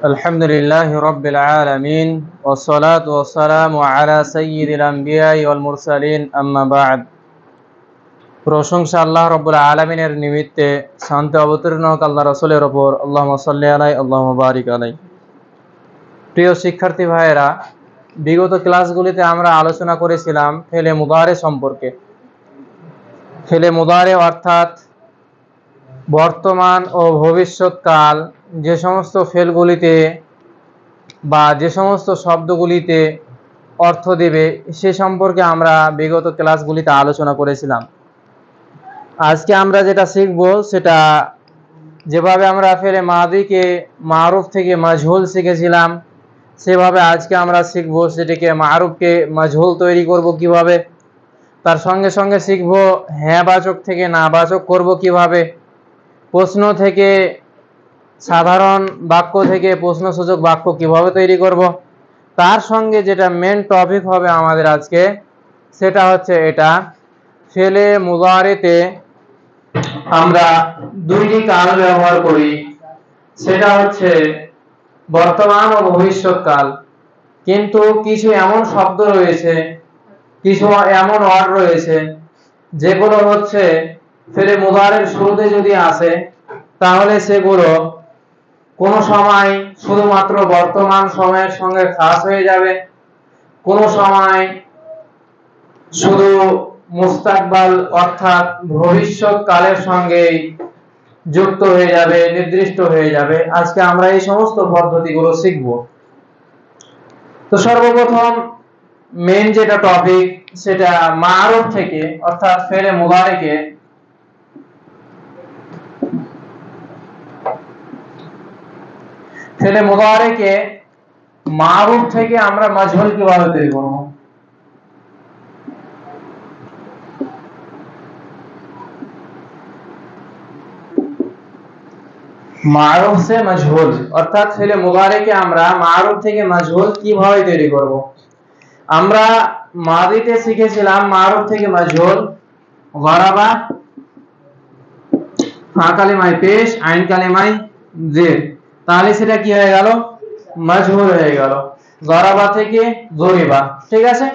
الحمد لله رب العالمين والصلاة والسلام على سيد الأنبياء والمرسلين أما بعد প্রশংসা আল্লাহ রাব্বুল আলামিনের নিমিত্তে শান্তি অবতীর্ণ হোক আল্লাহ রাসূলের উপর আল্লাহুম্মা সাল্লি আলাইহি আল্লাহুম্মা বারিক আলাইহি। প্রিয় শিক্ষার্থী ভাইয়েরা, বিগত ক্লাসগুলিতে আমরা আলোচনা করেছিলাম ফেলে মুদারে সম্পর্কে। ফেলে মুদারে অর্থাৎ বর্তমান ও ভবিষ্যৎকাল যে সমস্ত ফেলগুলিতে বা যে সমস্ত শব্দগুলিতে অর্থ দেবে সে সম্পর্কে আমরা বিগত ক্লাসগুলিতে আলোচনা করেছিলাম। আজকে আমরা যেটা শিখব সেটা যেভাবে আমরা ফেলে মাদিকে মারুফ থেকে মাজহুল শিখেছিলাম সেভাবে আজকে আমরা শিখব সেটাকে মারুফকে মাজহুল তৈরি করব কিভাবে। তার সঙ্গে সঙ্গে শিখব হ্যাঁ বাচক থেকে না বাচক করব কিভাবে, প্রশ্ন থেকে সাধারণ বাক্য থেকে প্রশ্নসূচক বাক্য কিভাবে তৈরি করব। তার সঙ্গে যেটা মেন টপিক হবে আমাদের আজকে সেটা হচ্ছে এটা ফেলে মুদারেতে আমরা দুইটি কাল ব্যবহার করি, সেটা হচ্ছে বর্তমান ও ভবিষ্যৎকাল। কিন্তু কিছু এমন শব্দ রয়েছে, কিছু এমন ওয়ার্ড রয়েছে যেগুলো হচ্ছে ফেলে মুদারের শুরুতে যদি আসে তাহলে সেগুলো কোনো সময় শুধুমাত্র বর্তমান সময়ের সঙ্গে খাস হয়ে যাবে, কোনো সময় শুধু মুস্তাকবাল অর্থাৎ ভবিষ্যৎ কালের সঙ্গে যুক্ত হয়ে যাবে, নির্দিষ্ট হয়ে যাবে। আজকে আমরা এই সমস্ত পদ্ধতিগুলো শিখব। তো সর্বপ্রথম মেন যেটা টপিক সেটা মারুফ থেকে অর্থাৎ ফেলে মুদারেকে ফেলে মুদারেকে মারুফ থেকে আমরা মাজহুল কিভাবে তৈরি করব। মারুফ से মজহুল অর্থাৎ ফেলে মুদারেকে আমরা মারুফ থেকে মজহুল কিভাবে তৈরি করব। আমরা মাদিতে শিখেছিলাম মারুফ থেকে মজহুল গরাবা, ফা কালিমায় পেশ, আইন কালিমায় জের, তাহলে সেটা কি হয়ে গেল, মজহুল হয়ে গেল। গরাবা থেকে জরিবা, ঠিক আছে।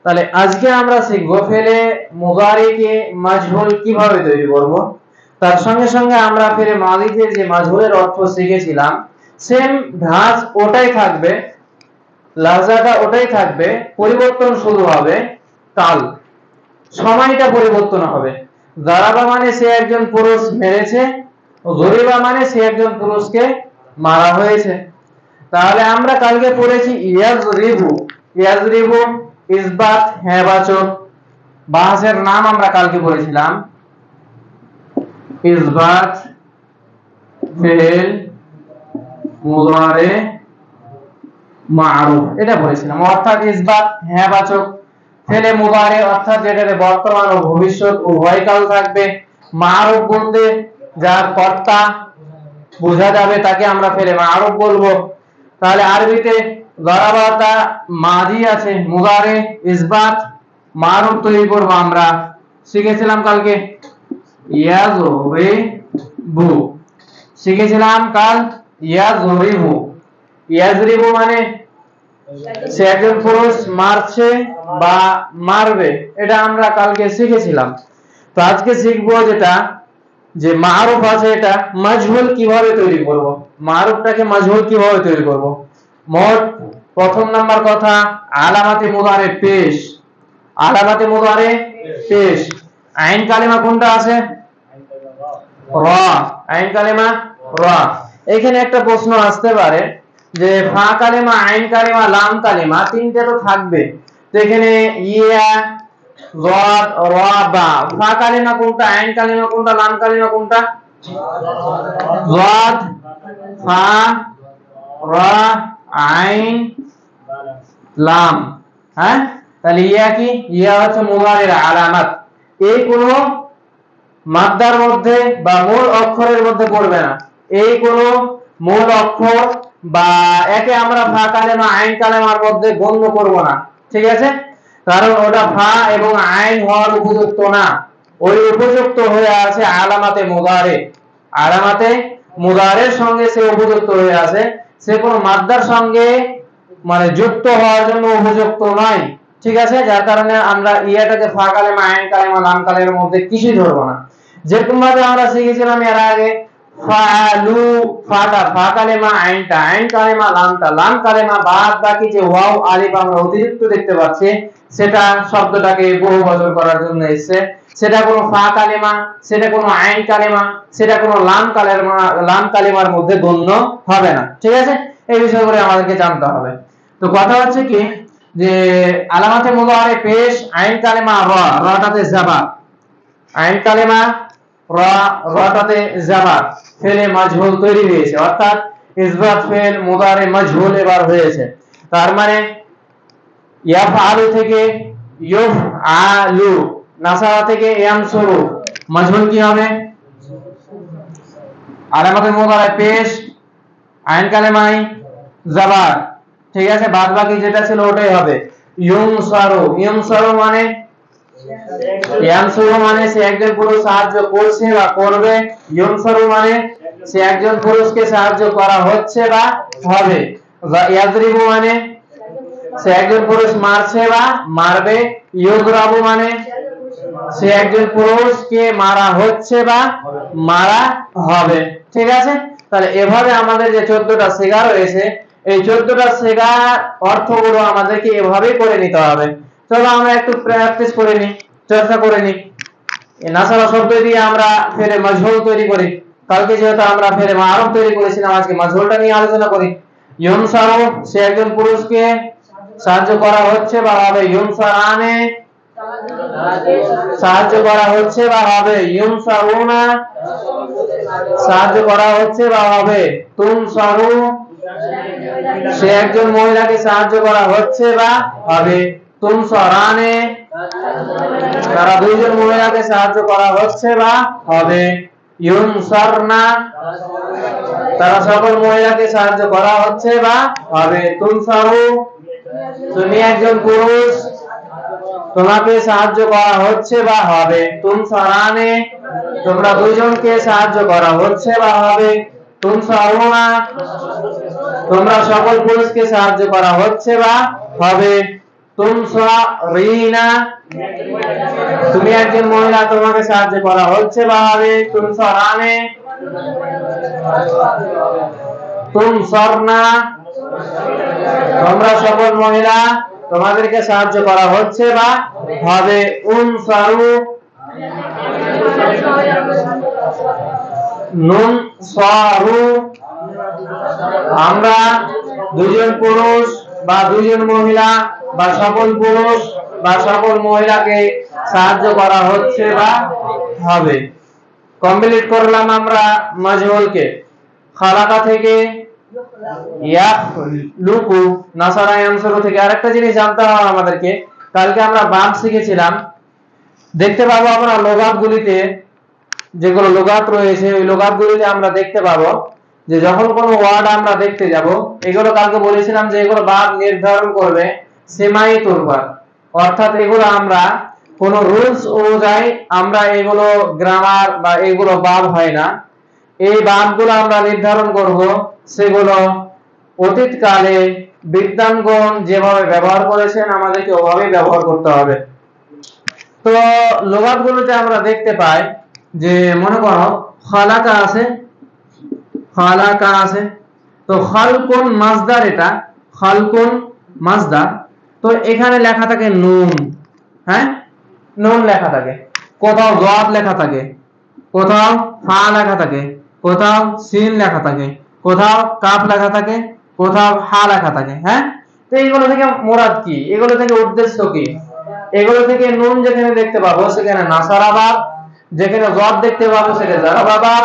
তাহলে আজকে আমরা শিখব ফেলে মুদারেকে মজহুল কিভাবে তৈরি করব। তার সঙ্গে সঙ্গে আমরা ফেলে মাদিতে যে মজহুলের অর্থ শিখেছিলাম সেম ধাঁচ ওটাই থাকবে, লাহজাটা ওটাই থাকবে, পরিবর্তন শুরু হবে কাল, সময়টা পরিবর্তন হবে। দারাবা মানে সে একজন পুরুষ মেরেছে, জরিবা মানে সে একজন পুরুষকে মারা হয়েছে। তাহলে আমরা কালকে পড়েছি ইয়াজরিবু, ইয়াজরিবু ইসবাত হ্যাঁ বাচক, বাহাসের নাম আমরা কালকে পড়েছিলাম ইসবাত ফেল মুদারে মারুফ, এটা পড়েছিলাম। অর্থাৎ ইসবাত হ্যাঁ বাচক, ফেলে মুদারে অর্থাৎ যেটাতে বর্তমান ও ভবিষ্যৎ উভয় কাল থাকবে। মারুফ বলতে যার কর্তা বোঝা যাবে তাকে আমরা ফেলে মারুফ বলবো। তাহলে আরবিতে গরাবাতা মাদি আছে, মুদারে ইসবাত মারুফ তৈরি করব। আমরা শিখেছিলাম কালকে ইয়াজরিবু, শিখেছিলাম কাল ইয়াজরিবু। ইয়াজরিবু মানে সে একজন পুরুষ মারছে বা মারবে, এটা আমরা কালকে শিখেছিলাম। তো আজকে শিখবো যেটা যে মারুফ আছে এটা মজহুল কিভাবে তৈরি করব। মারুফটাকে মজহুল কিভাবে তৈরি করব। মোট প্রথম নাম্বার কথা আলামাতে মুদারে পেশ, আলামাতে মুদারে পেশ। আইন কালিমা কোনটা আছে, রা, আইন কালিমা রা। এখানে একটা প্রশ্ন আসতে পারে যে ফা কালিমা, আইন কালিমা, লাম কালিমা তিনটে তো থাকবে, তো এখানে ইয়া যাদ রা বা, ফা কালিমা কোনটা, আইন কালিমা কোনটা, লাম কালিমা কোনটা, যাদ ফা রা আইন লাম। হ্যাঁ, তাহলে ইয়া কি, ইয়া হচ্ছে মুদারের আলামত। এই কোন মাদ্দার মধ্যে বা মূল অক্ষরের মধ্যে পড়বে না, এই কোন মূল অক্ষর বা একে আমরা ফা কালেমা আইন কালেমার মধ্যে গণ্য করব না, ঠিক আছে। কারণ ওটা ফা এবং আইন হওয়ার উপযুক্ত না, ওই উপযুক্ত হয়ে আছে আলামাতে মুদারে, আলামাতে মুদারের সঙ্গে সে উপযুক্ত হয়ে আছে, সে কোনো মাদ্দার সঙ্গে মানে যুক্ত হওয়ার জন্য উপযুক্ত নয়। ঠিক আছে, যার কারণে আমরা ইয়াটাকে ফা কালেমা, আইন কালেমা, লাম কালেমার মধ্যে কিছুই ধরবো না। যেরকম ভাবে আমরা শিখেছিলাম এর আগে ফালু, ফাটা ফা কালেমা, আইনটা আইন কালেমা, লামটা লাম কালেমা, বাদ বাকি যে ওয়াও আলিফ আমরা অতিরিক্ত দেখতে পাচ্ছি সেটা শব্দটাকে বহু বচন করার জন্য এসেছে। সেটা কোনো ফা কালেমা, সেটা কোনো আইন কালেমা, সেটা কোনো লাম কালেমার মধ্যে গণ্য হবে না। ঠিক আছে, এই বিষয়গুলো আমাদেরকে জানতে হবে। তো কথা হচ্ছে কি যে আলামাতে মুদারে পেশ আইন কালেমা রাটাতে জাবার, আইন কালেমা রাটাতে জাবার ফেলে মাজহুল তৈরি হয়েছে, অর্থাৎ ইসবাত ফেল মুদারে মাজহুল এবার হয়েছে। তার মানে ইয়াফআলু থেকে ইউফআলু, নাসারা থেকে ইয়ানসুরু, মাজহুল কি হবে? আলামাতে মুদারে পেশ আইন কালেমাই জাবার। ঠিক আছে, বাদ বাকি যেটা ছিল ওটাই হবে ইউনসারু। ইউনসারু মানে ইয়ানসুরু মানে সে একজন পুরুষ সাহায্য করছে বা করবে, ইউনসারু মানে সে একজন পুরুষকে সাহায্য করা হচ্ছে বা হবে, ইয়াজরিবু মানে সে একজন পুরুষ মারছে বা মারবে, ইউদরাবু মানে সে একজন পুরুষকে মারা হচ্ছে বা মারা হবে। ঠিক আছে, তাহলে এভাবে আমাদের যে 14টা সিগা রয়েছে এই 14টা সিগার অর্থগুলো আমাদেরকে এভাবেই করে নিতে হবে। চলো আমরা একটু প্র্যাকটিস করে নিই, চর্চা করে নিই। এই নাসারা শব্দ দিয়ে আমরা ফেরে মাজহুল তৈরি করি। কালকে যেহেতু আমরা ফেরে মারুফ তৈরি করেছিলাম, আজকে মাজহুলটা নিয়ে আলোচনা করি। ইউনসারু সে একজন পুরুষকে সাহায্য করা হচ্ছে বা হবে, ইউনসারানে সাহায্য করা হচ্ছে বা হবে, ইউনসারুনা সাহায্য করা হচ্ছে বা হবে, তুনসারু সে একজন মহিলাকে সাহায্য করা হচ্ছে বা হবে, তুনসারানে তারা দুইজন মহিলাকে সাহায্য করা হচ্ছে বা হবে, ইউনসারনা তারা সকল মহিলাকে সাহায্য করা হচ্ছে বা হবে, তুনসারু তুমি একজন পুরুষ তোমাকে সাহায্য করা হচ্ছে বা হবে, তুনসারানে তোমরা দুইজনকে সাহায্য করা হচ্ছে বা হবে, তুনসারুনা তোমরা সকল পুরুষকে সাহায্য করা হচ্ছে বা হবে, তুনসারিনা তুমি একজন মহিলা তোমাকে সাহায্য করা হচ্ছে বা হবে, তুনসারানে তুনসারনা তোমরা সকল মহিলা তোমাদেরকে সাহায্য করা হচ্ছে বা হবে, উনসারু নুনসারু আমরা দুজন পুরুষ বা দুজন মহিলা বা সকল পুরুষ বা সকল মহিলাকে সাহায্য করা হচ্ছে বা হবে। কমপ্লিট করলাম আমরা মাজহুলকে। খালাকা থেকে ইয়াখলুকু, নাসারা ইয়ানসুরু থেকে আরেকটা জিনিস জানতে হবে আমাদেরকে। কালকে আমরা বাব শিখেছিলাম, দেখতে পাবো আমরা লোগাতগুলিতে যেগুলো লোগাত রয়েছে ওই লোগাতগুলিতে আমরা দেখতে পাবো যে যখন কোনো ওয়ার্ড আমরা দেখতে যাব, এগুলো কালকে বলেছিলাম যে এগুলো বাব নির্ধারণ করবে সেমাই তুরবার, অর্থাৎ এগুলো আমরা কোন রুলস অনুযায়ী আমরা এগুলো গ্রামার বা এগুলো বাব হয় না, এই বাবগুলো আমরা নির্ধারণ করব সেগুলো অতীতকালে বিদ্বানগণ যেভাবে ব্যবহার করেছেন আমাদেরকে ওভাবেই ব্যবহার করতে হবে। তো লোগাতগুলোতে আমরা দেখতে পাই যে মনে করো খালাকা আছে, খালাকা আছে, তো খালকুন মাজদার, এটা খালকুন মাজদার, তো এখানে লেখা থাকে নুন, হ্যাঁ নুন লেখা থাকে, কোথাও গদ লেখা থাকে, কোথাও ফা লেখা থাকে, কোথাও সিন লেখা থাকে, কোথাও কাফ লেখা থাকে, কোথাও হা লেখা থাকে। হ্যাঁ, তো এইগুলো থেকে মুরাদ কি, এগুলো থেকে উদ্দেশ্য কি? এগুলো থেকে নুন যেখানে দেখতে পাবো সেখানে নাসারা বাব, যেখানে গদ দেখতে পাবো সেটা জারাবা বাব,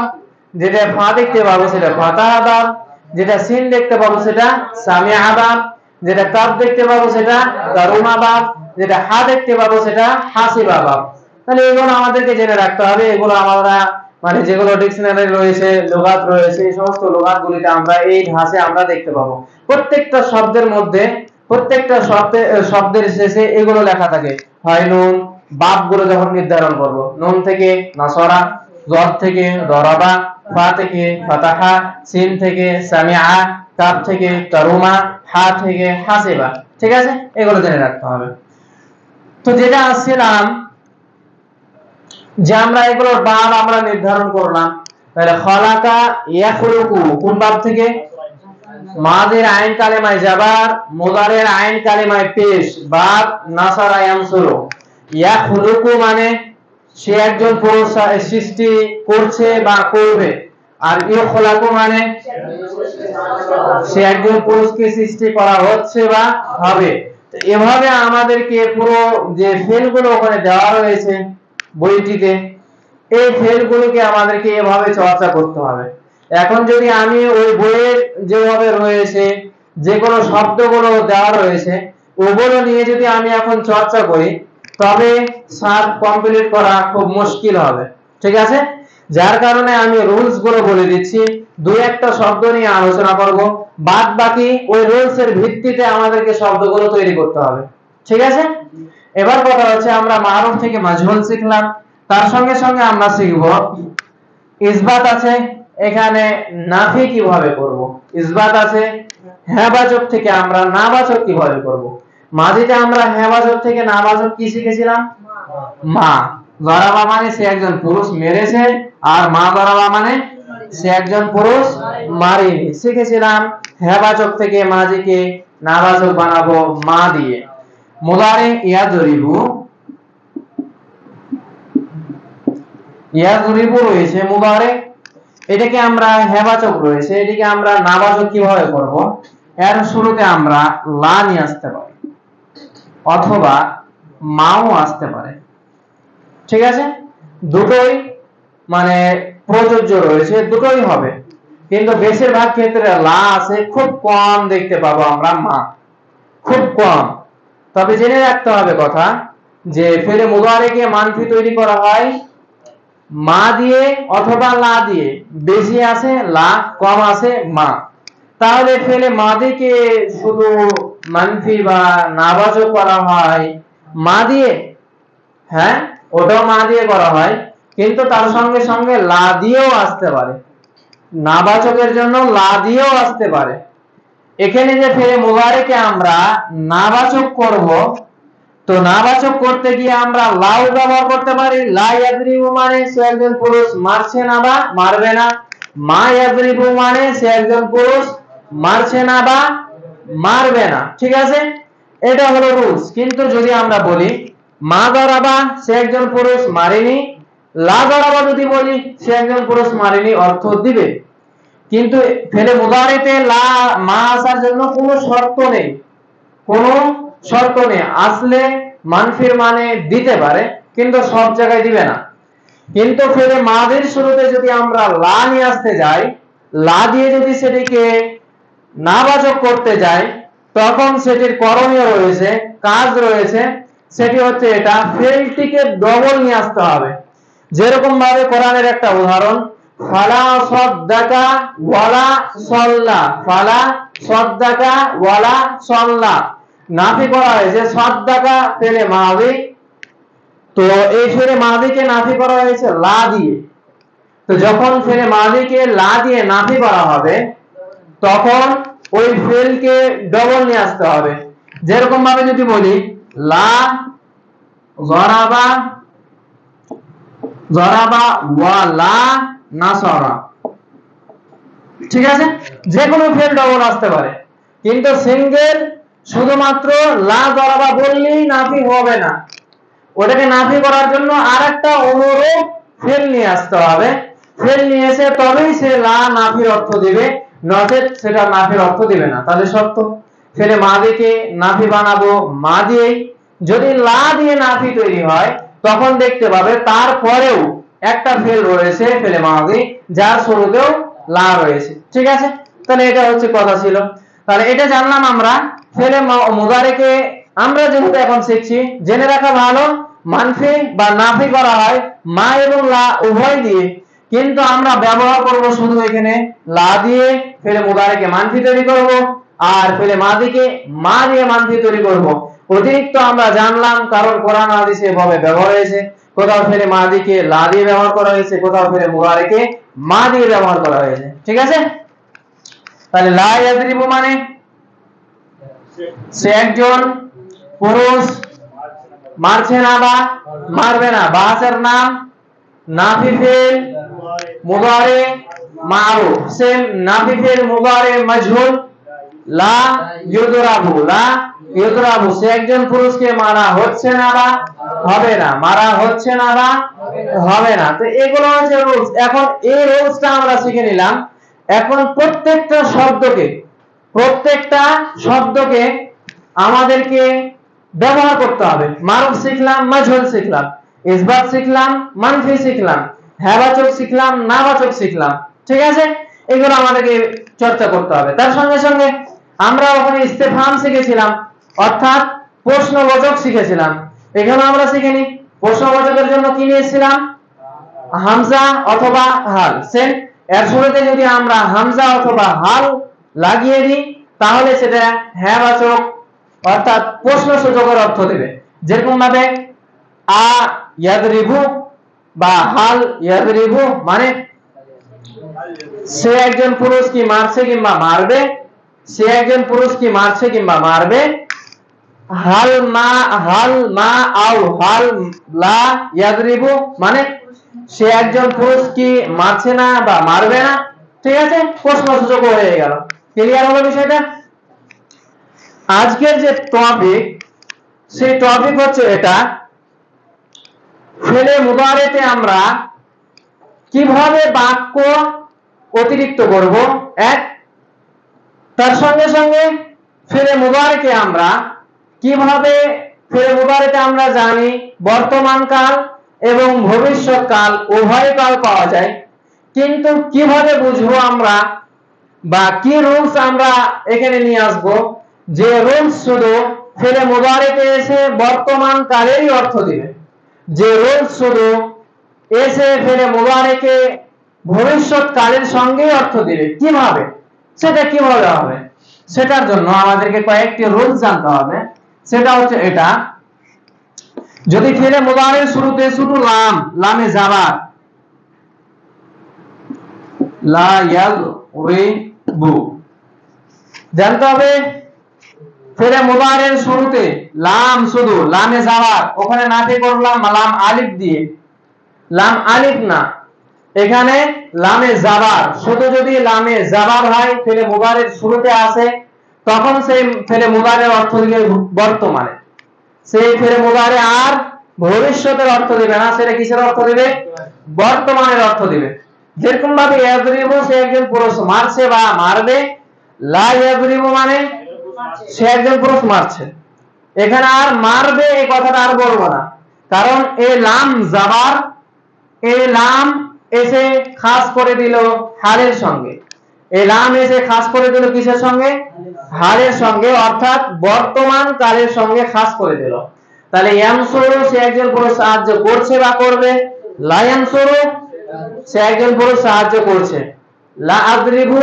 যেটা ফা দেখতে পাবো সেটা ফাতাহা বাব, যেটা সিন দেখতে পাবো সেটা সামিআ বাব, যেটা কাফ দেখতে পাবো সেটা কারুমা বাব, যেটা হা দেখতে পাবো সেটা হাসিবা বাব। তাহলে এগুলো আমাদেরকে জেনে রাখতে হবে। এগুলো আমরা মানে যেগুলো ডিকশনারি রয়েছে, লুগাত রয়েছে, এই সমস্ত লুগাতগুলিতে আমরা এই ভাষায় আমরা দেখতে পাবো। প্রত্যেকটা শব্দের মধ্যে, প্রত্যেকটা শব্দের শেষে এগুলো লেখা থাকে। হয় নুন, বাবগুলো যখন নির্ধারণ করব, নুন থেকে নাসরা, গদ থেকে দরাবা, ফা থেকে ফাতাহা, সিন থেকে সামিআ, কাফ থেকে কারুমা, হা থেকে হাসিবা। ঠিক আছে, এগুলো জেনে রাখতে হবে। তো যেটা আসছিলাম যে আমরা এগুলোর বাব আমরা নির্ধারণ করলাম। তাহলে খলাকা ইয়াখলুকু কোন বাব থেকে? মাদির আইন কালেমায় জাবার, মুদারের আইন কালেমায় পেশ, বাব নাসারা ইয়ানসুরু। ইয়াখলুকু মানে সে একজন পুরুষ সৃষ্টি করছে বা করবে, আর ইখলাকু মানে সে একজন পুরুষকে সৃষ্টি করা হচ্ছে বা হবে। তো এভাবে আমাদেরকে পুরো যে ফেলগুলো ওখানে দেওয়া রয়েছে বইটিতে, এই ফেলগুলোকে আমাদেরকে এভাবে চর্চা করতে হবে। এখন যদি আমি ওই বইয়ের যেভাবে রয়েছে যে কোনো শব্দগুলো দেওয়া রয়েছে ওগুলো নিয়ে যদি আমি এখন চর্চা করি, তবে সার্চ কমপ্লিট করা খুব মুশকিল হবে। ঠিক আছে, যার কারণে আমি রুলস গুলো বলে দিচ্ছি, দুই একটা শব্দ নিয়ে আলোচনা করব, বাদ বাকি ওই রুলস এর ভিত্তিতে আমাদেরকে শব্দগুলো তৈরি করতে হবে। ঠিক আছে, এবার কথা হচ্ছে আমরা মারুফ থেকে মাজহুল শিখলাম, তার সঙ্গে সঙ্গে আমরা শিখব ইসবাত আছে, এখানে নাফি কিভাবে করব। ইসবাত আছে, হ্যাবাচক থেকে আমরা নাবাচক কিভাবে করব। মাঝিতে আমরা হ্যাবাচক থেকে নাবাচক কি শিখেছিলাম? মা। জরাবা মানে সে একজন পুরুষ মেরেছে, আর মা জরাবা মানে সে একজন পুরুষ মারেনি শিখেছিলাম। হ্যাবাচক থেকে মাঝিকে নাবাচক বানাবো মা দিয়ে। মুদারে ইয়াজরিবু, ইয়াজরিবু রয়েছে মুদারে, এটাকে আমরা হ্যাবাচক রয়েছে, এটাকে আমরা নাবাচক কিভাবে করব। এর শুরুতে আমরা লা নিয়ে আসতে পারি, অথবা মাও আসতে পারে। ঠিক আছে, দুটোই মানে প্রযোজ্য রয়েছে, দুটোই হবে, কিন্তু বেশিরভাগ ক্ষেত্রে লা আছে, খুব কম দেখতে পাবো আমরা মা, খুব কম। তবে জেনে রাখতে হবে কথা যে ফেলে মুদারেকে মানফি তৈরি করা হয় মা দিয়ে অথবা লা দিয়ে, বেশি আছে লা, কম আছে মা। তাহলে ফেলে মাদিকে শুধু মানফি বা নাবাচক করা হয় মা দিয়ে, হ্যাঁ ওটাও মা দিয়ে করা হয়, কিন্তু তার সঙ্গে সঙ্গে লা দিয়েও আসতে পারে, নাবাচকের জন্য লা দিয়েও আসতে পারে। এখানে যে ফেলে মুবারেকে আমরা নাবাচক করব, তো নাবাচক করতে গিয়ে আমরা লাউ ব্যবহার করতে পারি। লা ইয়াদরিবু মানে সে একজন পুরুষ মারছে না বা মারবে না। মা ইয়াদরিবু মানে সে একজন পুরুষ মারছে না বা মারবে না। ঠিক আছে, এটা হলো রুলস। কিন্তু যদি আমরা বলি মা দরাবা সে একজন পুরুষ মারেনি, লা দরাবা যদি বলি সে একজন পুরুষ মারেনি, অর্থ দিবে। কিন্তু ফেলে মুদারিতে লা মা আসার জন্য কোনো শর্ত নেই, কোনো শর্ত নেই। আসলে মানফির মানে দিতে পারে, কিন্তু সব জায়গায় দিবে না। কিন্তু ফেলে মাদির শুরুতে যদি আমরা লা নিয়ে আসতে যাই, লা দিয়ে যদি সেটিকে নাবাচক করতে যাই, তখন সেটির করণীয় রয়েছে, কাজ রয়েছে, সেটি হচ্ছে এটা ফেলটিকে ডবল নিয়ে আসতে হবে। যেরকম ভাবে কোরআনের একটা উদাহরণ, ফালা সাদ্দাকা ওয়ালা সাল্লা, ফালা সাদ্দাকা ওয়ালা সাল্লা, নাফি করা হয়েছে সাদ্দাকা ফেলে মাদি, তো এই ফেলে মাদিকে নাফি করা হয়েছে লা দিয়ে। তো যখন ফেলে মাদিকে লা দিয়ে নাফি করা হবে, তখন ওই ফেলকে ডবল নিয়ে আসতে হবে। যেরকম ভাবে যদি বলি লা জরাবা, জরাবা ওয়ালা নাসরা, ঠিক আছে, যে কোনো ফেল ডবল আসতে পারে, কিন্তু সিঙ্গেল শুধুমাত্র লা জরাবা বললেই নাফি হবে না, ওটাকে নাফি করার জন্য আরেকটা অনুরূপ ফেল নিয়ে আসতে হবে। ফেল নিয়ে এসে তবেই সে লা নাফির অর্থ দিবে, নচেত সেটা নাফির অর্থ দিবে না। তাহলে সত্য ফেলে মাদিকে নাফি বানাবো মা দিয়েই। যদি লা দিয়ে নাফি তৈরি হয়, তখন দেখতে পাবে তারপরেও একটা ফেল রয়েছে ফেলে মাদি, যার শুরুতেও লা রয়েছে। ঠিক আছে, তাহলে এটা হচ্ছে কথা ছিল। তাহলে এটা জানলাম আমরা। ফেলে মুদারিকে আমরা যেহেতু এখন শিখছি, জেনে রাখা ভালো মানফি বা নাফি করা হয় মা এবং লা উভয় দিয়ে, কিন্তু আমরা ব্যবহার করব শুধু এখানে লা দিয়ে ফেলে মুদারিকে মানফি তৈরি করব, আর ফেলে মাদিকে মা দিয়ে মানফি তৈরি করব। অতিরিক্ত আমরা জানলাম কারণ কোরআন হাদিসে এভাবে ব্যবহার হয়েছে। কোথাও ফেলে মাদিকে লা দিয়ে ব্যবহার করা হয়েছে, কোথাও ফেলে মুদারিকে মা দিয়ে ব্যবহার করা হয়েছে। ঠিক আছে, তাহলে লা ইয়াদরিবু মানে সে একজন পুরুষ মারছে না বা মারবে না। বাহাসের নাম নাফি ফিল মুদারে মারুফ, সেম নাফি ফিল মুদারে মাজহুল লা ইউদরাবু, লা ইউদরাবু সে একজন পুরুষকে মারা হচ্ছে না বা হবে না, মারা হচ্ছে না বা হবে না। তো এগুলো হচ্ছে রুলস। এখন এই রুলসটা আমরা শিখে নিলাম। এখন প্রত্যেকটা শব্দকে আমাদেরকে ব্যবহার করতে হবে। মারুফ শিখলাম, মাজহুল শিখলাম, ইসবাত শিখলাম, মানফি শিখলাম, হ্যাবাচক শিখলাম, নাবাচক শিখলাম, ঠিক আছে? এগুলো আমাদেরকে চর্চা করতে হবে। তার সঙ্গে সঙ্গে আমরা ওখানে ইস্তেফহাম শিখেছিলাম, অর্থাৎ প্রশ্নবোধক শিখেছিলাম। এখানে আমরা শিখিনি প্রশ্নবোধকের জন্য কি নিয়েছিলাম? হামজা অথবা হাল। সেম এর শুরুতে যদি আমরা হামজা অথবা হাল লাগিয়ে দিই তাহলে সেটা হ্যাবাচক অর্থাৎ প্রশ্নসূচকের অর্থ দেবে। যেরকম ভাবে আ ইয়াদরিবু বা হাল ইয়াদরিবু মানে সে একজন পুরুষ কি মারছে কিংবা মারবে, সে একজন পুরুষ কি মারছে কিংবা মারবে। হাল মা আও হাল লা ইয়াদরিবু মানে সে একজন পুরুষ কি মারছে না বা মারবে না, ঠিক আছে? প্রশ্নসূচক হয়ে গেল। ক্লিয়ার হলো বিষয়টা? আজকের যে টপিক, সেই টপিক হচ্ছে এটা, ফেলে মুদারেতে আমরা কিভাবে বাক্য অতিরিক্ত করব এক, তার সঙ্গে সঙ্গে ফেলে মুদারেকে আমরা কিভাবে, ফেলে মুদারেতে আমরা জানি বর্তমান কাল এবং ভবিষ্যৎ কাল উভয় কাল পাওয়া যায়, কিন্তু কিভাবে বুঝবো আমরা বা কি রুলস আমরা এখানে নিয়ে আসবো যে রুলস শুধু ফেলে মুদারেতে এসে বর্তমান কালেরই অর্থ দিবে, যে রুলস শুধু এসে ফেলে মুদারেকে ভবিষ্যৎ কালের সঙ্গেই অর্থ দিবে। কিভাবে, সেটা কিভাবে হবে, সেটার জন্য আমাদেরকে কয়েকটি রুলস জানতে হবে। সেটা হচ্ছে এটা, যদি ফেলে মুদারের শুরুতে শুধু লামে যাবার লা ইয়াযরিবু জানতে হবে। ফেলে মুদারের শুরুতে লাম শুধু লামে যাবার, ওখানে নাফি করলাম লাম আলিফ দিয়ে, লাম আলিফ না, এখানে লামে যাবার। শুধু যদি লামে যাবার হয় ফেলে মুদারের শুরুতে আসে তখন সেই ফেলে মুদারের অর্থ দিবে বর্তমানে, সেই ফেলে মুদারে আর ভবিষ্যতের অর্থ দিবে না, সেটা কিসের অর্থ দিবে? বর্তমানের অর্থ দিবে। যেরকম ভাবে ইয়াদরিবু সে একজন পুরুষ মারছে বা মারবে, লা ইয়াদরিবু মানে সে একজন পুরুষ মারছে। এখানে আর মারবে এই কথাটা আর বলবো না, কারণ এই লাম যাবার, এই লাম এসে খাস করে দিল হালের সঙ্গে, এই লাম এসে খাস করে দিল কিসের সঙ্গে? হালের সঙ্গে, অর্থাৎ বর্তমান কালের সঙ্গে খাস করে দিল। তাহলে ইয়ানসুরু সে একজন পুরুষ সাহায্য করছে বা করবে, লা ইয়ানসুরু সে একজন পুরুষ সাহায্য করছে, লা আযরিবু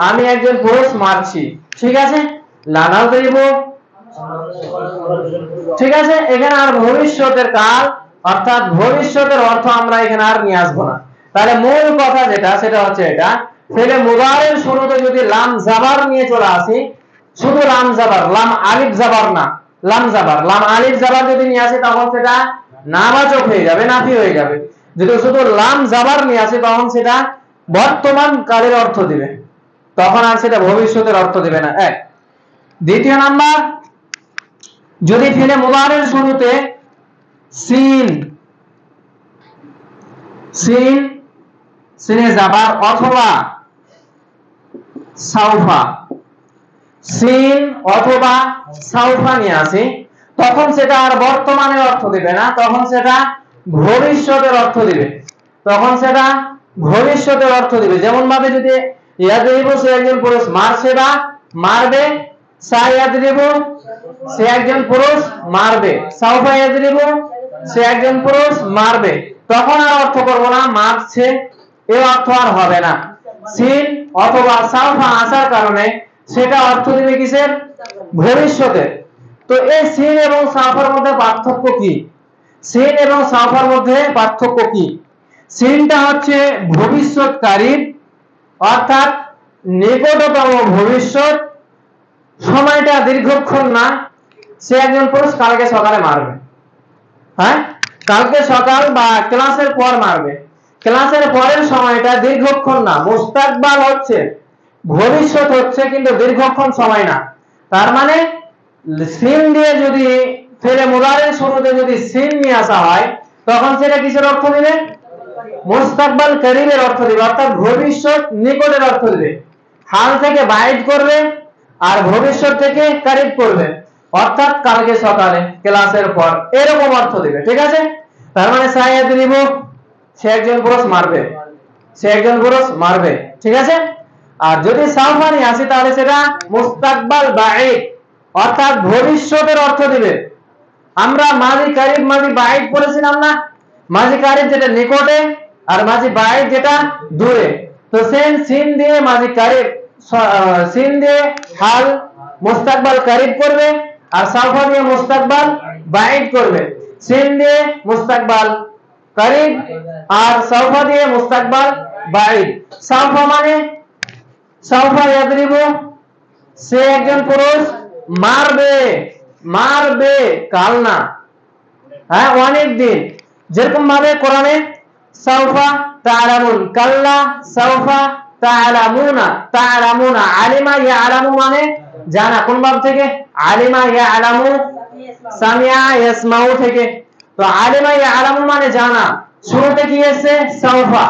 আমি একজন পুরুষ মারছি, ঠিক আছে? লা নাযরিবু, ঠিক আছে? এখানে আর ভবিষ্যতের কাল অর্থাৎ ভবিষ্যতের অর্থ আমরা এখানে আর নিয়ে আসবো না। তাহলে মূল কথা যেটা, সেটা হচ্ছে এটা, ফেলে মুদারের শুরুতে যদি লাম জাবার নিয়ে চলে আসি, শুধু লাম জাবার, লাম আলিফ জাবার না, লাম জাবার, লাম আলিফ জাবার যদি নিয়ে আসি তখন সেটা নাবাচক হয়ে যাবে, নাফি হয়ে যাবে। যদি শুধু লাম জাবার নিয়ে আসি তখন সেটা বর্তমান কালের অর্থ দিবে, তখন আর সেটা ভবিষ্যতের অর্থ দিবে না। এক। দ্বিতীয় নাম্বার, যদি ফেলে মুদারের শুরুতে সিনে যাবার অথবা সাউফা, সিন অথবা সাউফা নিয়ে আসি তখন সেটা আর বর্তমানের অর্থ দিবে না, তখন সেটা ভবিষ্যতের অর্থ দিবে, তখন সেটা ভবিষ্যতের অর্থ দিবে। যেমন ভাবে যদি ইয়াদরিবু সে একজন পুরুষ মারছে বা মারবে, সা ইয়াদরিবু সে একজন পুরুষ মারবে, সাউফা ইয়াদরিবু সে একজন পুরুষ মারবে, তখন আর অর্থ করব না মারছে, এই অর্থ আর হবে না। সিন অথবা সাউফা আসার কারণে সেটা অর্থ দিবে কিসের? ভবিষ্যতের। তো এই সিন এবং সাউফার মধ্যে পার্থক্য কি? সিন এবং সাউফার মধ্যে পার্থক্য কি? সিনটা হচ্ছে ভবিষ্যৎকারীর অর্থাৎ নিকটতম ভবিষ্যৎ, সময়টা দীর্ঘক্ষণ না। সে একজন পুরুষ কালকে সকালে মারবে, হ্যাঁ, কালকে সকাল বা ক্লাসের পর মারবে। ক্লাসের পরের সময়টা দীর্ঘক্ষণ না, মুস্তাকবাল হচ্ছে, ভবিষ্যৎ হচ্ছে, কিন্তু দীর্ঘক্ষণ সময় না। তার মানে সিন দিয়ে যদি ফেলে মুদারের শুরুতে যদি সিন নিয়ে আসা হয়, তখন সেটা কিসের অর্থ দিবে? মুস্তাকবাল করিবের অর্থ দিবে, অর্থাৎ ভবিষ্যৎ নিকটের অর্থ দিবে। হাল থেকে বাইদ করবে আর ভবিষ্যৎ থেকে করিব করবে, অর্থাৎ কালকে সকালে ক্লাসের পর, এরকম অর্থ দিবে। ঠিক আছে? তার মানে সায়াদরিবু, সে একজন পুরুষ মারবে, সে একজন পুরুষ মারবে। ঠিক আছে? আর যদি সাউফা নিয়ে আসি তাহলে সেটা মুস্তাকবাল বাইদ, অর্থাৎ ভবিষ্যতের অর্থ দিবে। আমরা মাজি করিব মাজি বাইদ পড়েছিলাম না? মাজি করিব যেটা নিকটে আর মাজি বাইদ যেটা দূরে। তো সেম সিন দিয়ে মাজি করিব, সিন দিয়ে হাল মুস্তাকবাল করিব করবে আর সাউফা দিয়ে মুস্তাকবাল বাইদ করবে। সিন দিয়ে মুস্তাকবাল করিব আর সাউফা দিয়ে মুস্তাকবাল বাইদ। সাউফা মানে সাউফা ইয়াদরিবু, সে একজন পুরুষ মারবে, মারবে, কাল না, হ্যাঁ, অনেক দিন। যেরকম ভাবে কোরআনে সাউফা তাআলামুন, কাল্লা সাউফা তাআলামুনা, তাআলামুনা, আলিমা ইয়ালামু মানে জানা, কোন ভাব থেকে? আলিমা ইয়ালামু, সামিয়া ইয়াসমাউ থেকে। তো আলিমা ইয়ালামু মানে জানা, শুরুতে কি এসেছে? সাউফা।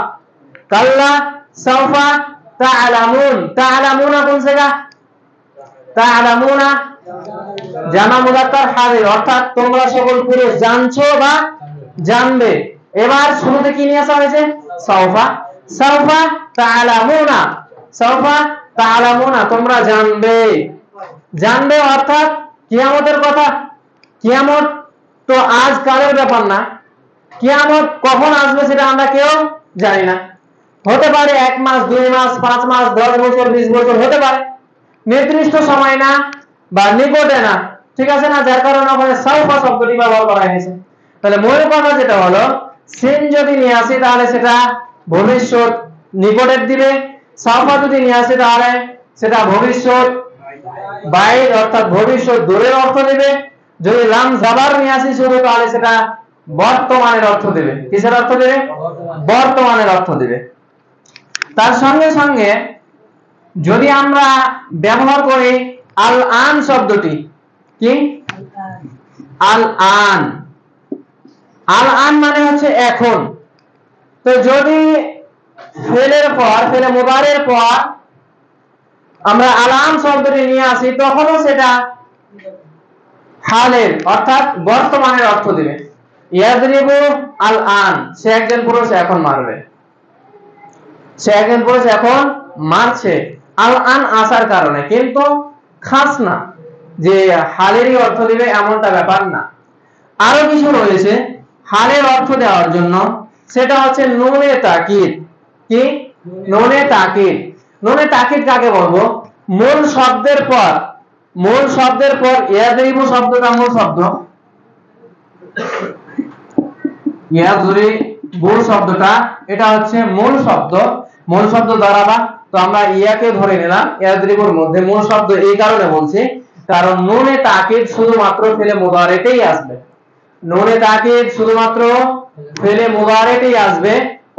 কাল্লা সাউফা তাআলামুন, তাআলামুনা কোন জায়গা? তাআলামুনা জামা মুযাক্কার হাজির, অর্থাৎ তোমরা সকল পুরুষ জানছো বা জানবে। এবার শুরুতে কি নিয়ে আসা হয়েছে? সাউফা। সাউফা তাআলামুনা, সাউফা তাআলামুনা, তোমরা জানবে। জানবে অর্থাৎ কিয়ামতের কথা। কিয়ামত তো আজ কালের ব্যাপার না, কিয়ামত কখন আসবে সেটা আমরা কেউ জানি না। হতে পারে 1 মাস, 2 মাস, 5 মাস, 10 বছর, 20 বছর হতে পারে, নির্দিষ্ট সময় না বা নিকটে না। ঠিক আছে না? যার কারণে ওখানে সাউফা শব্দটি ব্যবহার করা হয়েছে। তাহলে মূল কথা যেটা হলো, সিন যদি নিয়ে আসি তাহলে সেটা ভবিষ্যৎ নিকটের দিবে, সাউফা যদি নিয়ে আসি তাহলে সেটা ভবিষ্যৎ বাইর, অর্থাৎ ভবিষ্যৎ দূরের অর্থ দিবে। যদি লাম জাবার নিয়ে আসি শুধু, তাহলে সেটা বর্তমানের অর্থ দিবে। কিসের অর্থ দিবে? বর্তমানের অর্থ দিবে। তার সঙ্গে সঙ্গে যদি আমরা ব্যবহার করি আল আন শব্দটি, কি? আল আন, আল আন মানে হচ্ছে এখন। তো যদি ফেলের পর, ফেলে মুদারের পর আমরা আল আন শব্দটি নিয়ে আসি, তখনও সেটা হালের অর্থাৎ বর্তমানের অর্থ দিবে। ইয়াদরিবু আল আন, সে একজন পুরুষ এখন মারবে, সে একজন পুরুষ এখন মারছে। আল আন আসার কারণে, কিন্তু খাস না যে হালেরই অর্থ দিবে এমনটা ব্যাপার না। আরো কিছু রয়েছে হালের অর্থ দেওয়ার জন্য, সেটা হচ্ছে নুনে তাকিদ। কি? নুনে তাকিদ। নুনে তাকিদ কাকে বলবো? মূল শব্দের পর, মূল শব্দের পর ইয়াদরিবু শব্দটা মূল শব্দ, ইয়াদরিবু শব্দটা এটা হচ্ছে মূল শব্দ, মূল শব্দ দাঁড়াবা। তো আমরা ইয়াকে ধরে নিলাম ইয়াদরিবুর মধ্যে মূল শব্দ, এই কারণে বলছি কারণ নুনে তাকিদ শুধুমাত্র ফেলে মুদারেতেই আসবে। নুনে তাকিদ শুধুমাত্র ফেলে মুদারেতেই আসবে,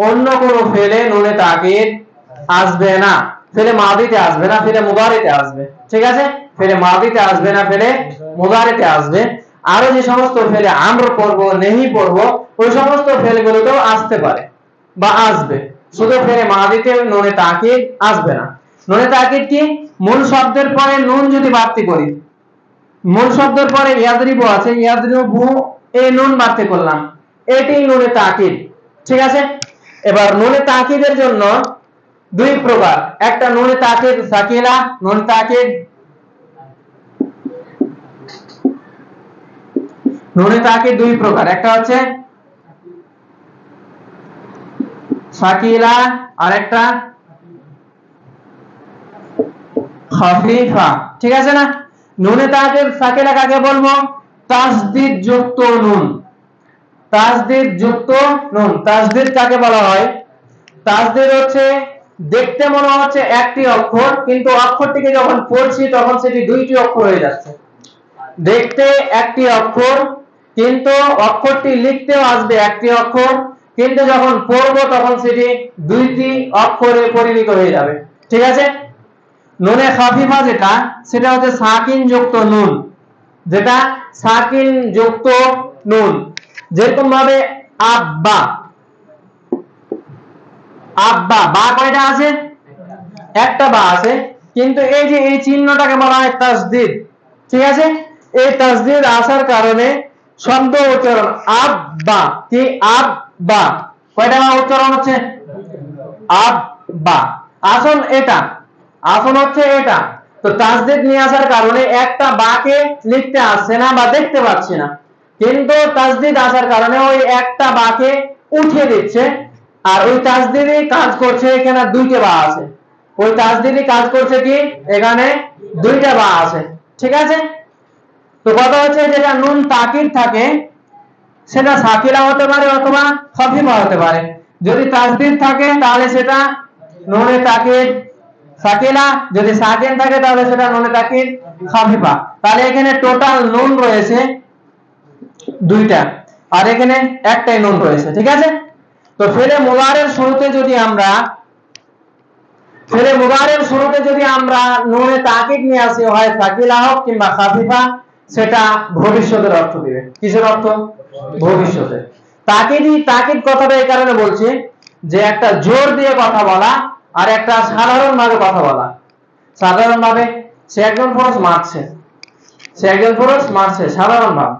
অন্য কোনো ফেলে নুনে তাকিদ আসবে না। ফেলে মাদিতে আসবে না, ফেলে মুদারেতে আসবে। ঠিক আছে? ফেলে মাদিতে আসবে না, ফেলে মুদারেতে আসবে। আরো যে সমস্ত ফেলে আমর পড়বো, নেহি পড়বো, ওই সমস্ত ফেলগুলোতেও আসতে পারে বা আসবে, শুধু ফেলে মাদিতে নুনে তাকিদ আসবে না। নুনে তাকিদ কি? মূল শব্দের পরে নুন যদি বাড়তি করি, মূল শব্দের পরে ইয়াদরিবু আছে, ইয়াদরিবু এই নুন বাড়তি করলাম, এটি নুনে তাকিদ। ঠিক আছে? এবার নুনে তাকিদের জন্য দুই প্রকার, একটা নুনে তাকিদ সাকিলা, নুন তাকিদ, নুনে তাকিদ দুই প্রকার, একটা হচ্ছে সাকিলা আর একটা খাফিফা। ঠিক আছে না? নুনে তাকিদ সাকিলা কাকে বলবো? তাসদিদ যুক্ত নুন। তাসদিদ যুক্ত নুন। তাসদিদ কাকে বলা হয়? তাসদিদ হচ্ছে দেখতে মনে হচ্ছে একটি অক্ষর, কিন্তু অক্ষরটিকে যখন পড়ছি তখন সেটি দুইটি অক্ষর হয়ে যাচ্ছে। দেখতে একটি অক্ষর, কিন্তু অক্ষরটি লিখতেও আসবে একটি অক্ষর, কিন্তু যখন পড়বো তখন সেটি দুইটি অক্ষরে পরিণত হয়ে যাবে। ঠিক আছে? নুনে খাফিফা যেটা, সেটা হচ্ছে সাকিন যুক্ত নুন, যেটা সাকিন যুক্ত নুন। যেরকম ভাবে আব্বা, আব্বা, বা কয়টা আছে? একটা বা আছে, কিন্তু এই যে এই চিহ্নটাকে বলা হয় তাসদিদ। ঠিক আছে? এই তাসদিদ আসার কারণে শব্দ উচ্চারণ আব্বা, কি আব্বা, কয়টা বা উচ্চারণ হচ্ছে? আব্বা। আসল এটা, আসল হচ্ছে এটা। তো তাসদিদ নিয়ে আসার কারণে একটা বাকে লিখতে আসছে না বা দেখতে পাচ্ছি না, কিন্তু তাসদিদ আসার কারণে ওই একটা বাকে উঠিয়ে দিচ্ছে। আর ওই তাসদিদই কাজ করছে, এখানে দুইটা বা আছে, ওই তাসদিদই কাজ করছে কি এখানে দুইটা বা আছে। ঠিক আছে? তো কথা হচ্ছে যেটা নুন তাকিদ থাকে সেটা সাকিলা হতে পারে অথবা খাফিফা হতে পারে। যদি তাসদিদ থাকে তাহলে সেটা নুনে তাকিদ সাকিলা, যদি সাকিন থাকে তাহলে সেটা নুনে তাকিদ খাফিফা। তাহলে এখানে টোটাল নুন রয়েছে দুইটা, আর এখানে একটাই নুন রয়েছে। ঠিক আছে? তো ফেলে মুদারের শুরুতে যদি আমরা নুনে তাকিদ নিয়ে আসি, হয় সাকিলা হোক কিংবা খাফিফা, সেটা ভবিষ্যতের অর্থ দিবে। কিসের অর্থ? ভবিষ্যতের। তাকিদ কথাটা এই কারণে বলছি যে একটা জোর দিয়ে কথা বলা আর একটা সাধারণ ভাবে কথা বলা। সাধারণ ভাবে সে একজন পুরুষ মারছে, সাধারণ ভাবে।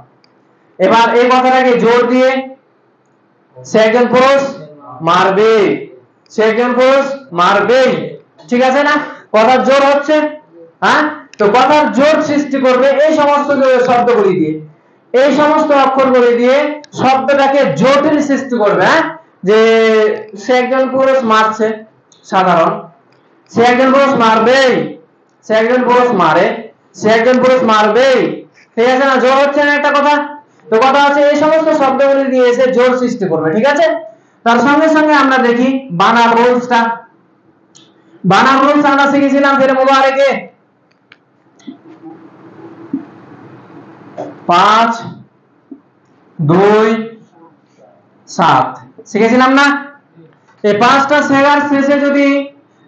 এবার এই কথাটাকে জোর দিয়ে সে একজন পুরুষ মারবেই। ঠিক আছে না? কথার জোর হচ্ছে, হ্যাঁ? তো কথার জোর সৃষ্টি করবে এই সমস্ত শব্দগুলি দিয়ে, এই সমস্ত অক্ষরগুলি দিয়ে শব্দটাকে জটিল সৃষ্টি করবে। হ্যাঁ, যে সে একজন পুরুষ মারছে, সাধারণ, সে একজন পুরুষ মারবেই, সে একজন পুরুষ মারবেই। ঠিক আছে না? জোর হচ্ছে না একটা কথা। তো কথা হচ্ছে এই সমস্ত শব্দগুলি দিয়ে এসে জোর সৃষ্টি করবে। ঠিক আছে? তার সঙ্গে সঙ্গে আমরা দেখি বানান রুলসটা। বানান রুলস আমরা শিখেছিলাম ফেরে মুবারকে 5, 2, 7 শিখেছিলাম না? এই পাঁচটা সেগার শেষে যদি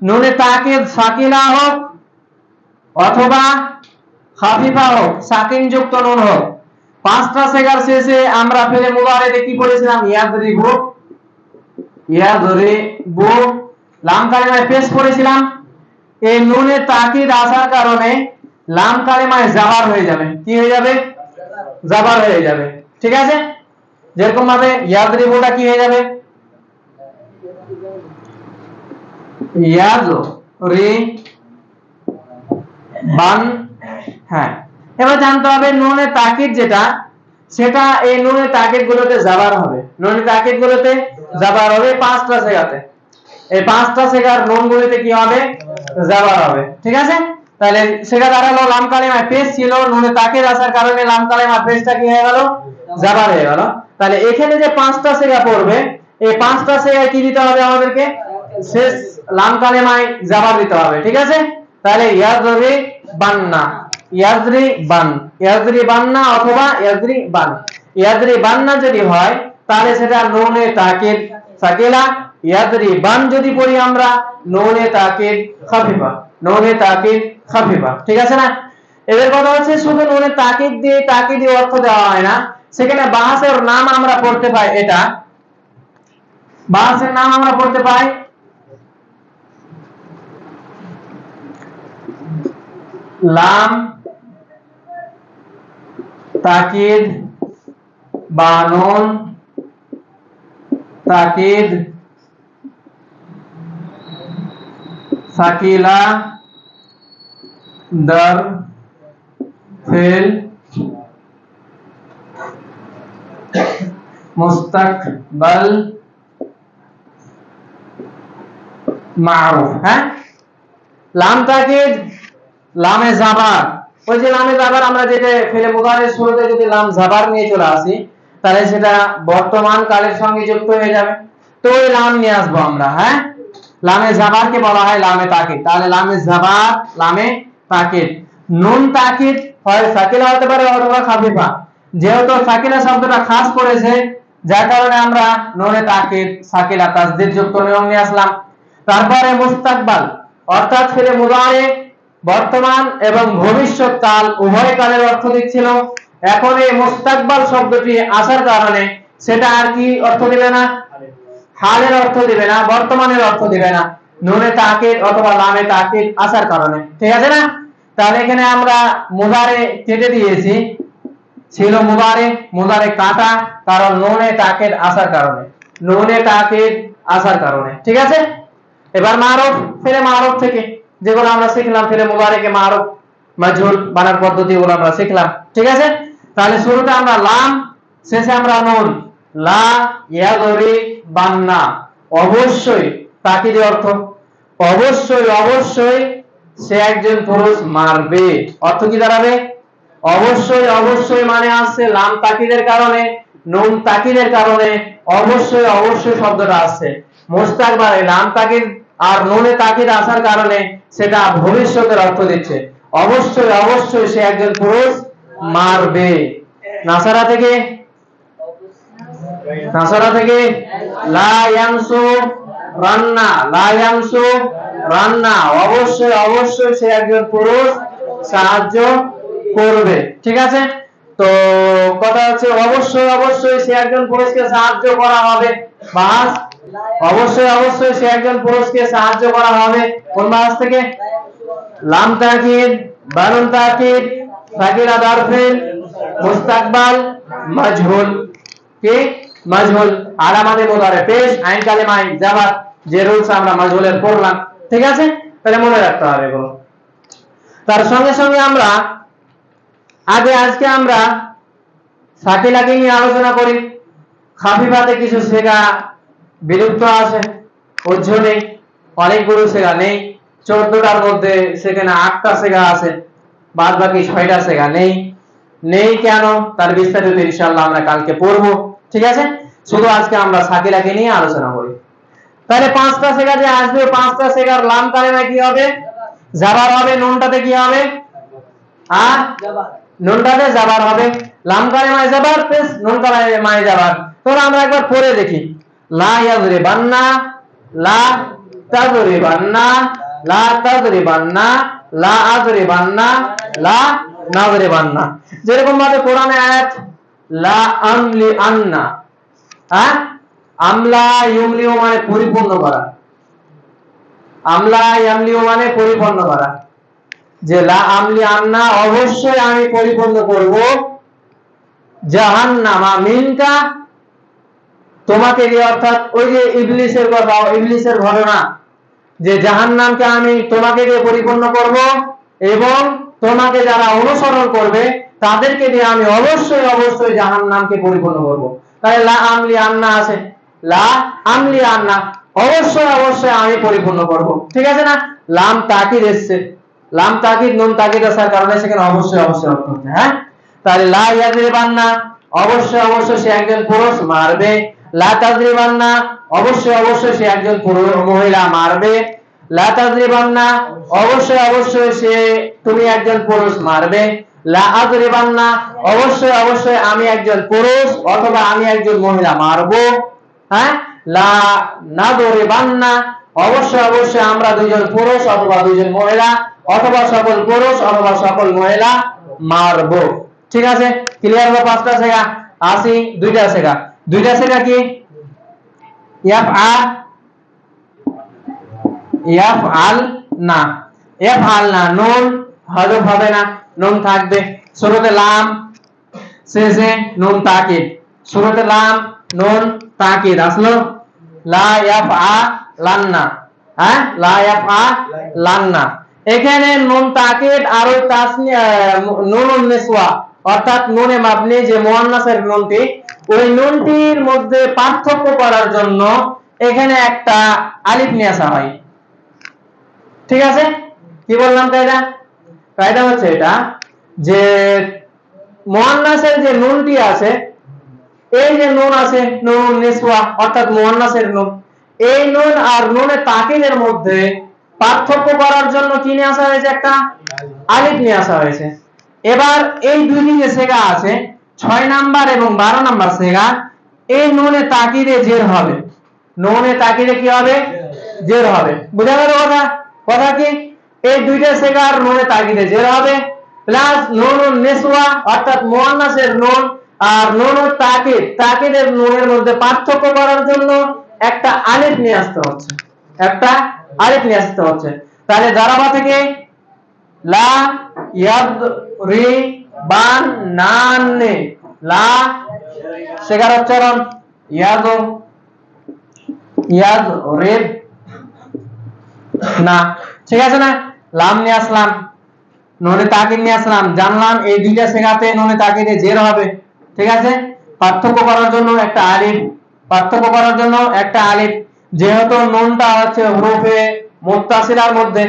নুনে তাকিদ সাকিলা হোক অথবা খাফিফা হোক, সাকিন যুক্ত নুন হোক, পাঁচটা সেগার শেষে আমরা ফেলে মুবারকে কি পড়েছিলাম? ইয়াদরিবু, লাম কালিমায় পেশ পড়েছিলাম। এই নুনে তাকিদ আসার কারণে লাম কালিমায় জাবার হয়ে যাবে। কি হয়ে যাবে? জাবার হয়ে যাবে। ঠিক আছে? যেরকম ভাবে ইয়াদরিবুটা কি হয়ে যাবে? বান। হ্যাঁ, এবার জানতে হবে নুনে তাকিদ যেটা, সেটা এই নুনে তাকিদ গুলোতে জাবার হবে। নুনে তাকিদ গুলোতে জাবার হবে পাঁচটা সেগাতে। এই পাঁচটা সেগার নুন গুলিতে কি হবে? জাবার হবে। ঠিক আছে? তাহলে সেটা দাঁড়ালো লাম কালিমায় পেশ ছিল, নুনে তাকিদ আসার কারণে লাম কালিমা পেশটা কি হয়ে গেল? জাবার হয়ে গেল। তাহলে এখানে যে পাঁচটা সেগা পড়বে, এই পাঁচটা সেগায় কি দিতে হবে আমাদেরকে? শেষ লাম কালিমায় জাবার দিতে হবে। ঠিক আছে? তাহলে ইয়াজরি বান্না অথবা ইয়াজরি বান্না যদি হয় তাহলে সেটা নুনে তাকিদ সাকিলা, ইয়াজরি বান যদি পড়ি আমরা নুনে তাকিদ খাফিফা। ঠিক আছে না? এদের কথা হচ্ছে শুধু নুনে তাকিদ দিয়ে অর্থ দেওয়া হয় না, সেখানে বাহাসের নাম আমরা পড়তে পাই। এটা বাহাসের নাম আমরা পড়তে পাই লাম তাকিদ বা নুন তাকিদ সাকিলা দর ফেল মুস্তাকবাল মারুফ। হ্যাঁ, লাম তাকিদ, লামে জাবার, ওই যে লামে জাবার আমরা যেটা ফেলে মুদারের শুরুতে যদি লাম জাবার নিয়ে চলে আসি তাহলে সেটা বর্তমান কালের সঙ্গে যুক্ত হয়ে যাবে। তো ওই লাম নিয়ে আসবো আমরা। হ্যাঁ, লামে জাবারকে বলা হয় লামে তাকিদ। তাহলে লামে জাবার, লামে তাকিদ। নুন তাকিদ হয় সাকিলা হতে পারে অথবা খাফিফা। যেহেতু সাকিলা শব্দটা খাস করেছে, যার কারণে আমরা নুনে তাকিদ সাকিলা তাসদীদ যুক্ত নিয়ম নিয়ে আসলাম। তারপরে মুস্তাকবাল অর্থাৎ ফিরে মুদারে বর্তমান এবং ভবিষ্যৎ কাল উভয় কালের অর্থ দিচ্ছিল। এখন এই মুস্তাকবাল শব্দটি আসার কারণে সেটা আর কি অর্থ দিবে না, হালের অর্থ দিবে না, বর্তমানের অর্থ দিবে না, নুনে তাকিদ অথবা লামে তাকিদ আসার কারণে। ঠিক আছে না? তাহলে এখানে আমরা মুদারে কেটে দিয়েছি, ছিল মুদারে, মুদারে কাটা, কারণ নুনে তাকিদ আসার কারণে, নুনে তাকিদ আসার কারণে। ঠিক আছে? এবার মারুফ, ফেলে মারুফ থেকে যেগুলো আমরা শিখলাম, ফেলে মুদারেকে মারুফ মাজহুল বানার পদ্ধতিগুলো আমরা শিখলাম। ঠিক আছে? তাহলে শুরুতে আমরা লাম, শেষে আমরা নুন। লা ইয়াদরি বান্না, অবশ্যই তাকিদের অর্থ অবশ্যই, অবশ্যই সে একজন পুরুষ মারবে। অর্থ কি দাঁড়াবে? অবশ্যই, অবশ্যই মানে আসছে লাম তাকিদের কারণে, নুন তাকিদের কারণে অবশ্যই, অবশ্যই শব্দটা আসছে। মুস্তাকবালে লাম তাকিদ আর নুনে তাকিদ আসার কারণে সেটা ভবিষ্যতের অর্থ দিচ্ছে। অবশ্যই, অবশ্যই সে একজন পুরুষ মারবে। নাসারা থেকে, নাসারা থেকে লা ইয়ানসু রান্না, লা ইয়ানসু রান্না, অবশ্যই, অবশ্যই সে একজন পুরুষ সাহায্য করবে। ঠিক আছে? তো কথা হচ্ছে অবশ্যই, অবশ্যই সে একজন পুরুষকে সাহায্য করা হবে। বাস অবশ্যই, অবশ্যই সে একজন পুরুষকে সাহায্য করা হবে। কোন বাস থেকে? লাম তাকিদ, বানুন তাকিদ, সাকিলা দারফিল, মুস্তাকবাল, মাজহুল। কি? মাজহুল। আলামাতে মুদারে পেশ, আইন কালেমা আইন জাবাত, যে রুলস আমরা মাজহুলের পড়লাম। ঠিক আছে? তাহলে মনে রাখতে হবে এগুলো। তার সঙ্গে সঙ্গে আমরা আজকে আমরা সাকিলাকে নিয়ে আলোচনা করি। খাফিফাতে কিছু সেগা বিলুপ্ত আছে, উজ্জ নেই, অনেকগুলো সেগা নেই। 14টার মধ্যে সেখানে 8টা সেগা আছে, বাদ বাকি 6টা সেগা নেই। নেই কেন তার বিস্তারিত ইনশাআল্লাহ আমরা কালকে পড়বো। ঠিক আছে? শুধু আজকে আমরা সাকিলাকে নিয়ে আলোচনা করি। তাহলে 5টা সেগা যে আসবে, 5টা সেগার লাম কালেমায় কি হবে? জাবার হবে। নুনটাতে কি হবে? আর নুনটাতে জাবার হবে। লাম কালেমায় জাবার প্লাস নুন কালেমায় জাবার। তোমরা আমরা একবার পড়ে দেখি। লা ইয়াযরিবান্না, লা তাযরিবান্না, লা তাযরিবান্না, লা আযরিবান্না, লা নাযরিবান্না। যেরকম ভাবে কোরআনে আয়াত লা আমলি আন্না, হ্যাঁ, আমলা ইউমলিউ মানে পরিপূর্ণ করা, আমলা ইয়ামলিউ মানে পরিপূর্ণ করা। যে লা আমলি আন্না, অবশ্যই আমি পরিপূর্ণ করব, জাহান্নামা মিনকা, তোমাকে দিয়ে, অর্থাৎ ওই যে ইবলিসের কথা, ইবলিসের ঘটনা, যে জাহান্নামকে আমি তোমাকে দিয়ে পরিপূর্ণ করব এবং তোমাকে যারা অনুসরণ করবে তাদেরকে দিয়ে আমি অবশ্যই, অবশ্যই জাহান্নামকে পরিপূর্ণ করব। তাহলে লা আমলি আন্না আছে, লা আমলি আন্না, অবশ্যই, অবশ্যই আমি পরিপূর্ণ করব। ঠিক আছে না? লাম তাকিদ এসেছে, লাম তাকিদ নুন তাকিদ আসার কারণে সেখানে অবশ্যই, অবশ্যই অর্থ হচ্ছে। হ্যাঁ? তাহলে লা ইয়াযরিবান্না, অবশ্যই, অবশ্যই সে একজন পুরুষ মারবে। লা তাযরিবান্না, অবশ্যই, অবশ্যই সে একজন মহিলা মারবে। লা তাযরিবান্না, অবশ্যই, অবশ্যই সে তুমি একজন পুরুষ মারবে। লা আযরিবান্না, অবশ্যই, অবশ্যই আমি একজন পুরুষ অথবা আমি একজন মহিলা মারবো। হ্যাঁ? লা নাযরিবান্না, অবশ্যই, অবশ্যই আমরা দুইজন পুরুষ অথবা দুইজন মহিলা অথবা সকল পুরুষ অথবা সকল মহিলা মারবো। ঠিক আছে? ক্লিয়ার হলো? 5টা সেগা। আসি 2টা সেগা। 2টা সেগা কি? ইয়াফআল না, ইয়াফআল না, নুন হযফ হবে না, নুন থাকবে। শুরুতে লাম, শেষে নুন তাকিদ। শুরুতে লাম, নুন তাকিদ আসলো। লা ইয়াফআলান্না, হ্যাঁ, লা ইয়াফআলান্না। এখানে নুন তাকিদ আর ওই তাসনিয়া নুনুন নিসওয়া, অর্থাৎ নুনে মাবনি যে মুয়ান্নাসের নুনটি, ওই নুনটির মধ্যে পার্থক্য করার জন্য এখানে একটা আলিফ নিয়ে আসা হয়। ঠিক আছে? কি বললাম কায়দা? কায়দা হচ্ছে এটা যে মুয়ান্নাসের যে নুনটি আছে, এই যে নুন আছে নুন নিসওয়া অর্থাৎ মুয়ান্নাসের নুন, এই নুন আর নুনে তাকিদের মধ্যে পার্থক্য করার জন্য কি নিয়ে আসা হয়েছে? একটা আলিফ নিয়ে আসা হয়েছে। এবার এই দুইটি যে সেগা আছে 6 নাম্বার এবং 12 নাম্বার সেগা, এই নুনে তাকিদে জের হবে। নুনে তাকিদে কি হবে? জের হবে। বুঝা গেল কথা? কথা কি এই দুইটা সেগার নুনে তাকিদে জের হবে, প্লাস নুনুন নিসওয়া অর্থাৎ মুয়ান্নাসের নুন আর নুনুন তাকিদ, তাকিদের নুনের মধ্যে পার্থক্য করার জন্য একটা আলিফ নিয়ে আসতে হচ্ছে, একটা আলিফ নিয়ে আসতে হচ্ছে। তাহলে দারাবা থেকে লা ইয়াদরিবান্নানে, লা সেগার উচ্চারণ ইয়াদরিব না, ঠিক আছে না? লাম নিয়ে আসলাম, নুনে তাকিদ নিয়ে আসলাম, জানলাম এই দুইটা সেগাতে নুনে তাকিদে জের হবে, ঠিক আছে? পার্থক্য করার জন্য একটা আলিফ, পার্থক্য করার জন্য একটা আলিফ। যেহেতু নুনটা হচ্ছে হরফে মুত্তাসিলার মধ্যে,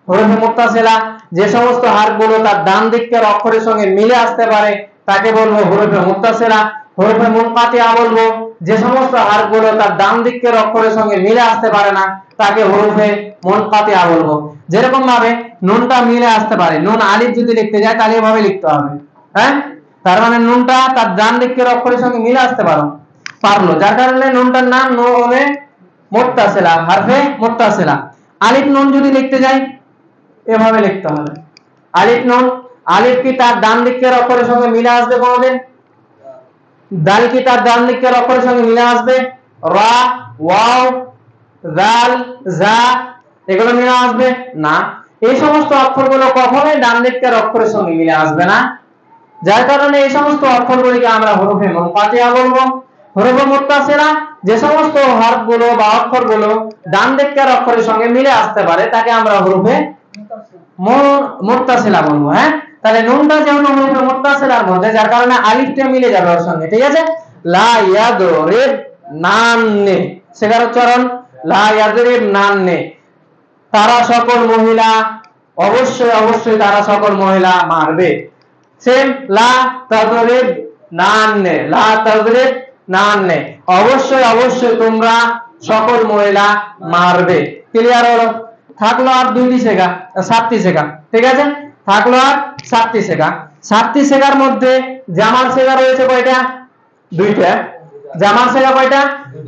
হরফে মুত্তাসিলা যে সমস্ত হারফগুলো তার ডান দিকের অক্ষরের সঙ্গে মিলে আসতে পারে তাকে বলবো হরফে মুত্তাসিলা। হরফে মুনকাতিয়া বলবো যে সমস্ত হারফগুলো তার ডান দিকের অক্ষরের সঙ্গে মিলে আসতে পারে না তাকে হরফে মুনকাতিয়া বলবো। যেরকম ভাবে নুনটা মিলে আসতে পারে, নুন আলিফ যদি লিখতে যায় তাহলে এভাবে লিখতে হবে, হ্যাঁ? তার মানে নুনটা তার ডান দিকের অক্ষরের সঙ্গে মিলে আসতে পারলো, যার কারণে নুনটার নাম নুনে মুত্তাসিলা, হারফে মুত্তাসিলা। আলিফ নুন যদি লিখতে যাই এভাবে লিখতে হবে, আলিফ নুন। আলিফ কি তার ডান দিকের অক্ষরের সঙ্গে মিলে আসবে কোনোদিন? দাল কি তার ডান দিকের অক্ষরের সঙ্গে মিলে আসবে? রা, ওয়াও, দাল, জা এগুলো মিলে আসবে না। এই সমস্ত অক্ষরগুলো কখনোই ডান দিকের অক্ষরের সঙ্গে মিলে আসবে না, যার কারণে এই সমস্ত অক্ষরগুলিকে আমরা হরফে মুনকাতিয়া বলবো। হরফে মুত্তাসিলা যে সমস্ত হরফগুলো বা অক্ষরগুলো ডান দিকের অক্ষরের সঙ্গে মিলে আসতে পারে তাকে আমরা হরফে মুত্তাসিলা বলবো, হ্যাঁ? তাহলে নুনটা যেমন হরফে মুত্তাসিলার মধ্যে, যার কারণে আলিফটা মিলে যাবে ওর সঙ্গে, ঠিক আছে? লা ইয়াদরিব নান্নে, সেটার উচ্চারণ লা ইয়াদরিব নান্নে। তারা সকল মহিলা, অবশ্যই তারা সকল মহিলা মারবে। সেম লা তাদরিব নান্নে, লা তাদরিব নান্নে, অবশ্যই তোমরা সকল মহিলা মারবে। ক্লিয়ার হলো? থাকলো আর দুইটি সেগা, 7টি সেগা, ঠিক আছে? থাকলো আর 7টি সেগা। 7টি সেগার মধ্যে জামার সেগা রয়েছে কয়টা? 2টা। জামার সেগা কয়টা?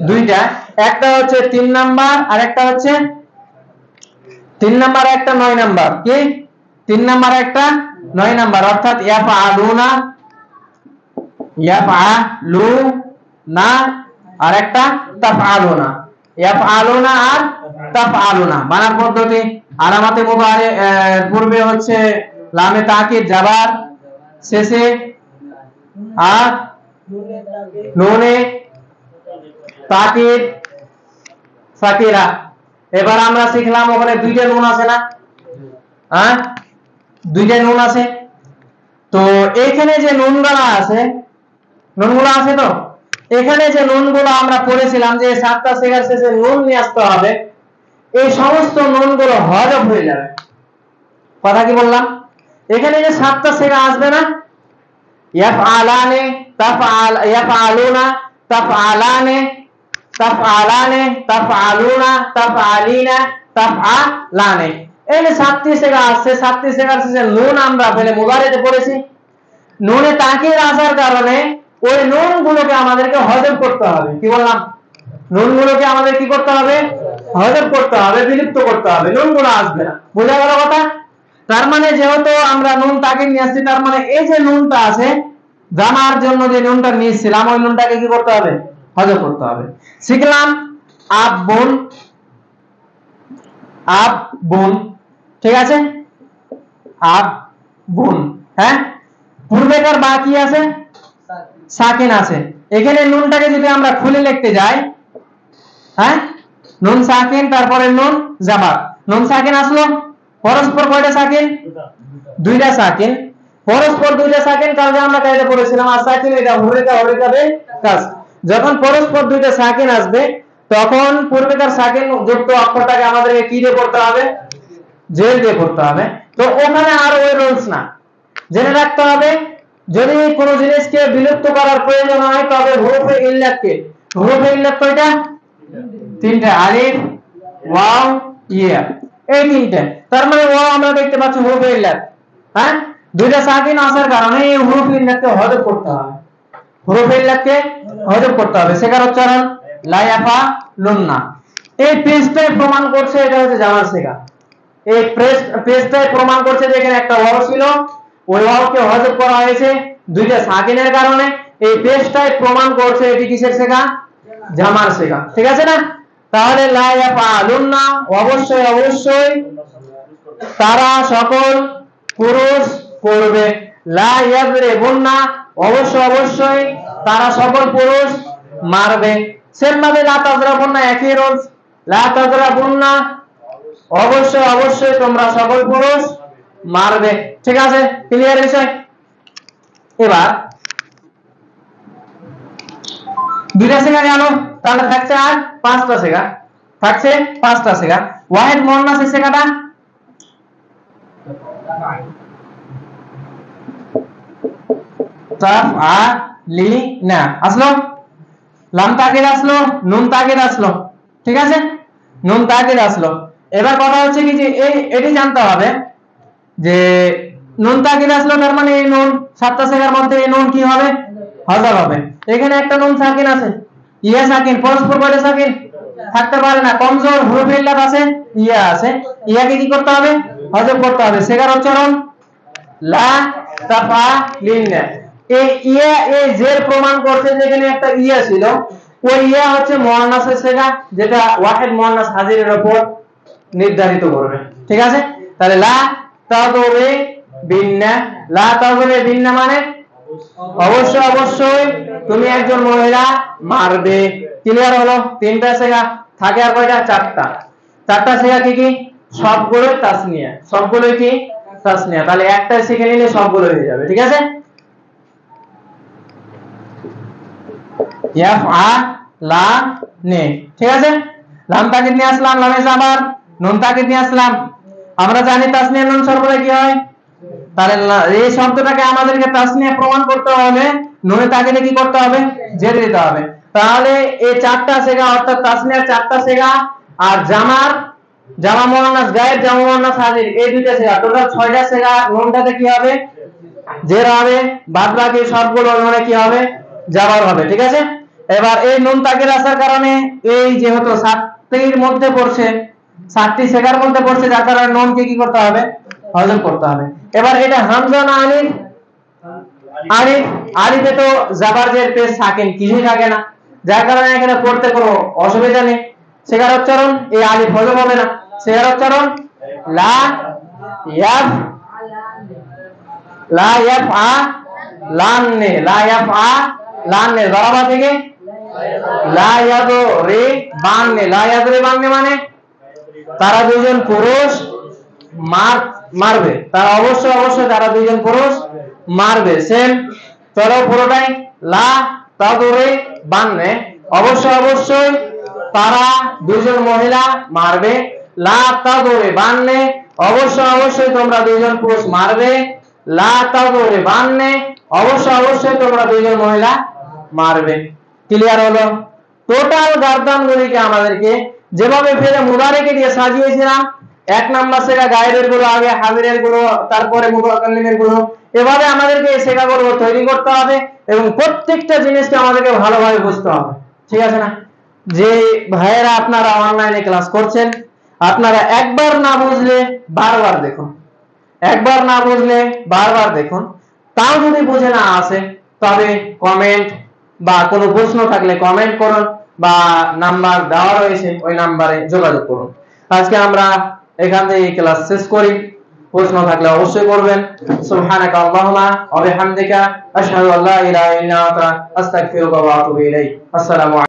2টা। একটা হচ্ছে 3 নাম্বার আর একটা হচ্ছে 3 নাম্বার, একটা 9 নাম্বার। কি 3 নাম্বার একটা 9 নাম্বার, অর্থাৎ ইয়াফআলুনা, ইয়াফআলুনা আর একটা তাফআলুনা। ইয়াফআলুনা আর তাফআলুনা বানান পদ্ধতি। আলামাতে মুবারে পূর্বে হচ্ছে লামে তাকিদ জাবার, শেষে আর নুনে তাকিদ সাকিরা। এবার আমরা শিখলাম ওখানে 2টা নুন আছে না? হ্যাঁ, 2টা নুন আছে। তো এখানে যে নুনগুলো আছে, তো এখানে যে নুনগুলো আমরা পড়েছিলাম যে 7টা সেগার শেষে নুন নিয়ে আসতে হবে, এই সমস্ত নুনগুলো হযফ হয়ে যাবে। কথা কি বললাম? এখানে যে 7টা সেগা আসবে না, ইয়াফআলানে, ইয়াফআলুনা, তাফআলানে, তাফআলুনা, তাফআলিনা, তাফআলানে, এই যে 7টি সেগা আছে, 7টি সেগার শেষে নুন আমরা ফেলে মুবারেতে পড়েছি। নুনে তাকিদ আসার কারণে ওই নুনগুলোকে আমাদেরকে হযফ করতে হবে। কি বললাম? নুনগুলোকে আমাদের কি করতে হবে? হযফ করতে হবে, বিলুপ্ত করতে হবে, নুনগুলো আসবে না। বুঝা গেল কথা? তার মানে যেহেতু আমরা নুন তাকিদ নিয়ে আসছি, তার মানে এই যে নুনটা আছে জামার জন্য যে নুনটা নিয়েছিলাম ওই নুনটাকে কি করতে হবে? হযফ করতে হবে। শিখলাম আবুন, আবুন, ঠিক আছে? আবুন, হ্যাঁ? পূর্বেকার বাকি আছে সাকিন আছে। এখানে নুনটাকে যদি আমরা খুলে লিখতে যাই, হ্যাঁ, নুন সাকিন তারপরে নুন জাবার, নুন সাকিন আসলো, পরস্পর কয়টা সাকিন? 2টা সাকিন, পরস্পর 2টা সাকিন। কালকে আমরা কায়দা পড়েছিলাম আর সাকিন এটা হরিকাবে কাজ। যখন পরস্পর 2টা সাকিন আসবে তখন পূর্বেকার সাকিন যুক্ত অক্ষরটাকে আমাদেরকে কি দিয়ে পড়তে হবে? জের দিয়ে পড়তে হবে। তো ওখানে আর ওই রুলস না, জেনে রাখতে হবে। যদি কোনো জিনিসকে বিলুপ্ত করার প্রয়োজন হয় তবে হরফে ইল্লাতকে, হরফে ইল্লাত কয়টা? তিনটা, আলিফ ওয়াও ইয়া, এই তিনটা। তার মানে ওয়াও আমরা দেখতে পাচ্ছি হুরুফে ইল্লাত, হ্যাঁ, দুইটা সাকিন আসার কারণে এই হুরুফে ইল্লাতকে হযফ করতে হবে, হুরুফে ইল্লাতকে হযফ করতে হবে। সেকার উচ্চারণ লা ইয়াফালুন্না। এই পেজটাই প্রমাণ করছে এটা হচ্ছে জামার সেগা। এই পেজটাই প্রমাণ করছে যে এখানে একটা ওয়াও ছিল, ওই ওয়াওকে হযফ করা হয়েছে দুইটা সাকিনের কারণে। এই পেজটাই প্রমাণ করছে এটি কিসের সেগা? জামার সেগা। ঠিক আছে না? তাহলে লা ইয়াফালুন্না অবশ্যই অবশ্যই তারা সকল পুরুষ করবে। লা ইয়াযরিবুন্না অবশ্যই অবশ্যই তারা সকল পুরুষ মারবে। সেম ভাবে লা তাযরাবুন্না একই রোল, লা তাযরাবুন্না অবশ্যই অবশ্যই তোমরা সকল পুরুষ মারবে। ঠিক আছে, ক্লিয়ার বিষয়? এবার দুইটা সেগা গেল, তাহলে থাকছে আর পাঁচটা সেগা, থাকছে পাঁচটা সেগা। ওয়াহিদ মুয়ান্নাস এই সেগাটা তাফআলিনা আসলো, লাম তাকিদ আসলো, নুন তাকিদ আসলো। ঠিক আছে, নুন তাকিদ আসলো। এবার কথা হচ্ছে কি যে এটি জানতে হবে যে নুন তাকিদ আসলো, তার মানে এই নুন সাতটা সেগার মধ্যে এই নুন কি হবে? হযফ হবে। এখানে একটা নুন সাকিন আছে, ইয়া সাকিন, পরস্পর কয়টা সাকিন থাকতে পারে না, কমজোর হুরুফে ইল্লাত আছে, ইয়া আছে, ইয়াকে কি করতে হবে? হযফ করতে হবে। সেগার উচ্চারণ লা তাফআলিনা। এই ইয়া এই জের প্রমাণ করছে যে এখানে একটা ইয়া ছিল, ওই ইয়া হচ্ছে মুয়ান্নাসের সেগা, যেটা ওয়াহিদ মুয়ান্নাস হাজিরের উপর নির্ধারিত করবে। ঠিক আছে, তাহলে লা তাযরিবিন্না, লা তাযরিবিন্না মানে অবশ্যই অবশ্যই তুমি একজন মহিলা মারবে। ক্লিয়ার হলো? তিনটা সেগা থাকে আর কয়টা? চারটা। চারটা সেগা কি কি? সবগুলো তাসনিয়া, সবগুলো কি? তাসনিয়া। তাহলে একটা শিখে নিলে সবগুলো হয়ে যাবে। ঠিক আছে, ইয়াফআলানে। ঠিক আছে, লাম তাকিদ নিয়ে আসলাম, লামে জাবার, নুন তাকিদ নিয়ে আসলাম। আমরা জানি তাসনিয়া নুন সর্বদা কি হয়? তাহলে এই শব্দটাকে আমাদেরকে তাসনিয়া প্রমাণ করতে হলে নুনে তাকিদে কি করতে হবে? জের দিতে হবে। তাহলে এই চারটা সেগা অর্থাৎ তাসনিয়ার চারটা সেগা আর জামা মুয়ান্নাস গায়েব, জামা মুয়ান্নাস হাজির, এই দুইটা সেগা, টোটাল 6টা সেগা। নুনটাতে কি হবে? জের হবে, বাদ বাকি সবগুলো নুনে কি হবে? জাবার হবে। ঠিক আছে, এবার এই নুন তাকিদ আসার কারণে এই যেহেতু 7টির মধ্যে পড়ছে, 7টি সেগার মধ্যে পড়ছে, যার কারণে নুনকে কি করতে হবে? হযফ করতে হবে। এবার এটা হামজা না আলিফ? আলিফ। আলিফে তো জাবার জের পেশ সাকিন কিছুই থাকে না, যার কারণে এখানে পড়তে কোনো অসুবিধা নেই। সেগার উচ্চারণ এই আলিফ হযফ হবে না। সেগার উচ্চারণ লা ইয়াফআলানে, লা ইয়াফআলানে। দরাবা থেকে লা ইয়াদরিবানে, লা ইয়াদরিবানে মানে তারা দুজন পুরুষ মারবে। তারা অবশ্যই অবশ্যই তারা দুজন পুরুষ মারবে। সেম, চলো পুরোটাই লা তাদরিবানে, অবশ্যই অবশ্যই তারা দুজন মহিলা মারবে। লা তাদরিবানে অবশ্যই অবশ্যই তোমরা দুজন পুরুষ মারবে। লা তাদরিবানে অবশ্যই অবশ্যই তোমরা দুজন মহিলা মারবে। ক্লিয়ার হলো? টোটাল গার্দানগুলিকে আমাদেরকে যেভাবে ফেলে মুদারিকে দিয়ে সাজিয়েছিলাম, এক নাম্বার সেগা গায়েবের গুলো, আগে হাজিরের গুলো, তারপরে মুতাকাল্লিমের গুলো, এভাবে আমাদেরকে এই সেগাগুলো তৈরি করতে হবে এবং প্রত্যেকটা জিনিসকে আমাদেরকে ভালোভাবে বুঝতে হবে। ঠিক আছে না? যে ভাইয়েরা আপনারা অনলাইনে ক্লাস করছেন, আপনারা একবার না বুঝলে বারবার দেখুন, একবার না বুঝলে বারবার দেখুন। তাও যদি বুঝে না আসে তবে কমেন্ট বা কোনো প্রশ্ন থাকলে কমেন্ট করুন, বা নাম্বার দেওয়া রয়েছে ওই নাম্বারে যোগাযোগ করুন। আজকে আমরা এখান থেকে ক্লাস শেষ করি। প্রশ্ন থাকলে অবশ্যই করবেন। সুবহানাকা আল্লাহুম্মা ওয়া বিহামদিকা আশহাদু আল্লা ইলাহা ইল্লা আনতা আস্তাগফিরুকা ওয়া আতুবু ইলাইক। আসসালামু